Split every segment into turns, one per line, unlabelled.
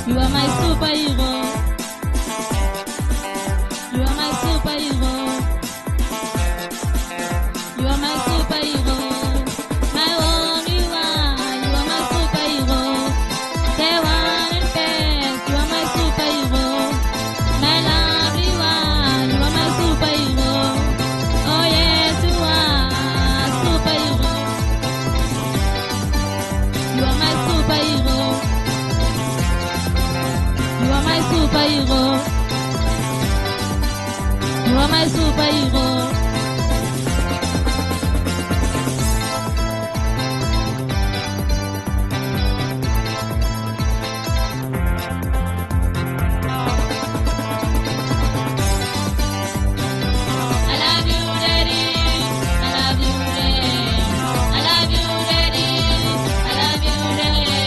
You are my superhero. You are my superhero. You are my superhero. My only one. You are my superhero. The one and best. You are my superhero. My lovely one. You are my superhero. Oh yes, you are superhero. You are my superhero. You are my superhero. You are my superhero. I love you, Daddy. I love you, Daddy. I love you, Daddy. I love you, Daddy.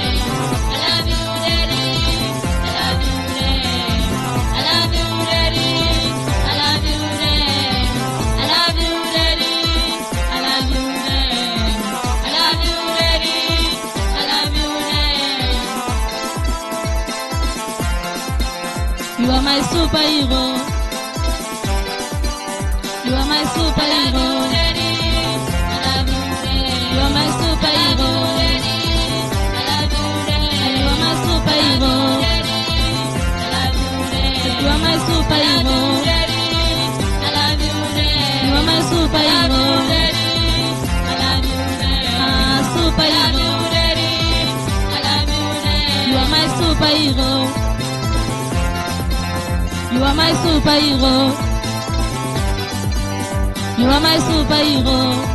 I love you, Daddy. I love you, Daddy. I love you, Daddy. I love you, Daddy. I love you, Daddy. I love you, Daddy. I love you, Daddy. You are my superhero. You are my superhero. I love you, Daddy. You are my superhero. I love you, Daddy. You are my superhero. I love you, Daddy. You are my superhero. I love you, Daddy. You are my superhero. I love you, Daddy. Ah, superhero. I love you, Daddy. You are my superhero. You are my superhero. You are my superhero.